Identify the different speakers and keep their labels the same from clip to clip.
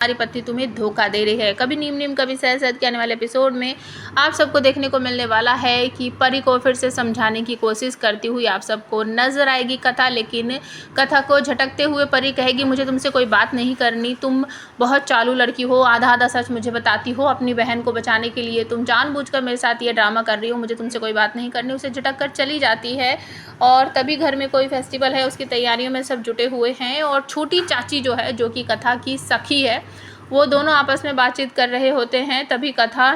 Speaker 1: तुम्हारी पत्नी तुम्हें धोखा दे रही है। कभी नीम नीम कभी सहज सहज के आने वाले एपिसोड में आप सबको देखने को मिलने वाला है कि परी को फिर से समझाने की कोशिश करती हुई आप सबको नजर आएगी कथा। लेकिन कथा को झटकते हुए परी कहेगी, मुझे तुमसे कोई बात नहीं करनी, तुम बहुत चालू लड़की हो, आधा आधा सच मुझे बताती हो अपनी बहन को बचाने के लिए, तुम जानबूझकर मेरे साथ ये ड्रामा कर रही हो, मुझे तुमसे कोई बात नहीं करनी। उसे झटक कर चली जाती है। और तभी घर में कोई फेस्टिवल है, उसकी तैयारियों में सब जुटे हुए हैं। और छोटी चाची जो है, जो कि कथा की सखी है, वो दोनों आपस में बातचीत कर रहे होते हैं। तभी कथा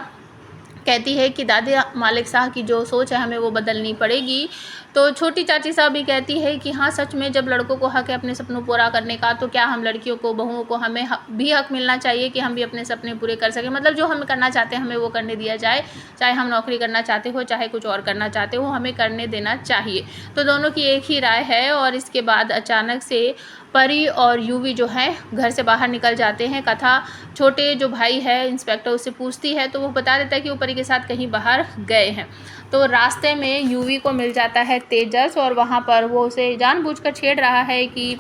Speaker 1: कहती है कि दादी मालिक साहब की जो सोच है हमें वो बदलनी पड़ेगी। तो छोटी चाची साहब भी कहती है कि हाँ, सच में जब लड़कों को हक है अपने सपनों पूरा करने का, तो क्या हम लड़कियों को, बहुओं को, हमें भी हक मिलना चाहिए कि हम भी अपने सपने पूरे कर सकें। मतलब जो हम करना चाहते हैं हमें वो करने दिया जाए, चाहे हम नौकरी करना चाहते हो, चाहे कुछ और करना चाहते हो, हमें करने देना चाहिए। तो दोनों की एक ही राय है। और इसके बाद अचानक से परी और यूवी जो है घर से बाहर निकल जाते हैं। कथा छोटे जो भाई है इंस्पेक्टर, उससे पूछती है तो वो बता देता है कि वो परी के साथ कहीं बाहर गए हैं। तो रास्ते में यूवी को मिल जाता है तेजस, और वहाँ पर वो उसे जानबूझकर छेड़ रहा है कि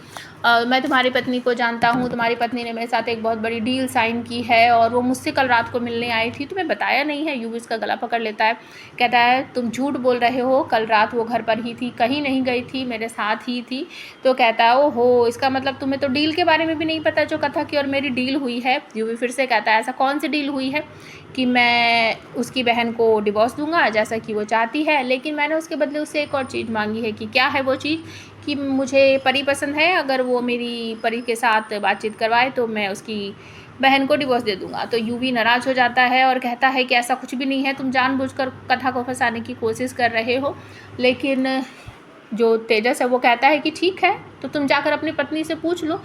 Speaker 1: मैं तुम्हारी पत्नी को जानता हूँ, तुम्हारी पत्नी ने मेरे साथ एक बहुत बड़ी डील साइन की है और वो मुझसे कल रात को मिलने आई थी, तुम्हें बताया नहीं है। यूवी इसका गला पकड़ लेता है, कहता है तुम झूठ बोल रहे हो, कल रात वो घर पर ही थी, कहीं नहीं गई थी, मेरे साथ ही थी। तो कहता है ओहो, इसका मतलब तुम्हें तो डील के बारे में भी नहीं पता जो कथा की और मेरी डील हुई है। यूवी फिर से कहता है ऐसा कौन सी डील हुई है कि मैं उसकी बहन को डिवोर्स दूंगा जैसा कि वो चाहती है, लेकिन मैंने उसके बदले उससे एक और चीज़ मांगी है। कि क्या है वो चीज़? कि मुझे परी पसंद है, अगर वो मेरी परी के साथ बातचीत करवाए तो मैं उसकी बहन को डिवोर्स दे दूंगा। तो यूवी नाराज़ हो जाता है और कहता है कि ऐसा कुछ भी नहीं है, तुम जानबूझकर कथा को फंसाने की कोशिश कर रहे हो। लेकिन जो तेजस है वो कहता है कि ठीक है, तो तुम जाकर अपनी पत्नी से पूछ लो,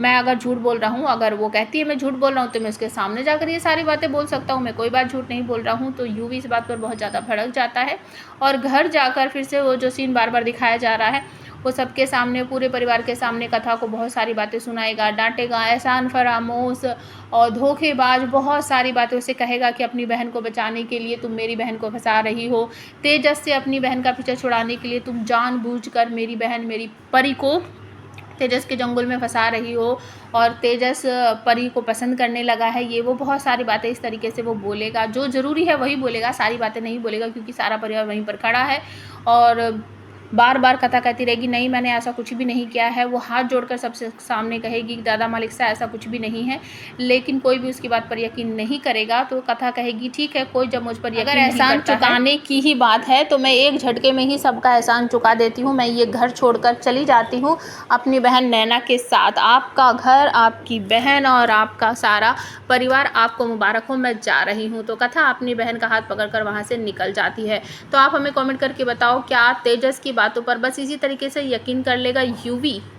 Speaker 1: मैं अगर झूठ बोल रहा हूँ, अगर वो कहती है मैं झूठ बोल रहा हूँ, तो मैं उसके सामने जाकर ये सारी बातें बोल सकता हूँ, मैं कोई बात झूठ नहीं बोल रहा हूँ। तो यूवी इस बात पर बहुत ज़्यादा भड़क जाता है और घर जाकर फिर से वो जो सीन बार बार दिखाया जा रहा है, वो सबके सामने, पूरे परिवार के सामने कथा को बहुत सारी बातें सुनाएगा, डांटेगा, एहसान फरामोश और धोखेबाज, बहुत सारी बातें उसे कहेगा कि अपनी बहन को बचाने के लिए तुम मेरी बहन को फंसा रही हो, तेजस से अपनी बहन का पीछा छुड़ाने के लिए तुम जानबूझकर मेरी बहन, मेरी परी को तेजस के जंगल में फंसा रही हो, और तेजस परी को पसंद करने लगा है। ये वो बहुत सारी बातें इस तरीके से वो बोलेगा, जो ज़रूरी है वही बोलेगा, सारी बातें नहीं बोलेगा क्योंकि सारा परिवार वहीं पर खड़ा है। और बार बार कथा कहती रहेगी नहीं मैंने ऐसा कुछ भी नहीं किया है। वो हाथ जोड़कर सबसे सामने कहेगी कि दादा मालिक साहब ऐसा कुछ भी नहीं है, लेकिन कोई भी उसकी बात पर यकीन नहीं करेगा। तो कथा कहेगी ठीक है, कोई जब मुझ पर अगर एहसान चुकाने की ही बात है तो मैं एक झटके में ही सबका एहसान चुका देती हूँ, मैं ये घर छोड़कर चली जाती हूँ अपनी बहन नैना के साथ। आपका घर, आपकी बहन और आपका सारा परिवार आपको मुबारक हो, मैं जा रही हूँ। तो कथा अपनी बहन का हाथ पकड़कर वहाँ से निकल जाती है। तो आप हमें कमेंट करके बताओ, क्या तेजस की बातों पर बस इसी तरीके से यकीन कर लेगा यूवी?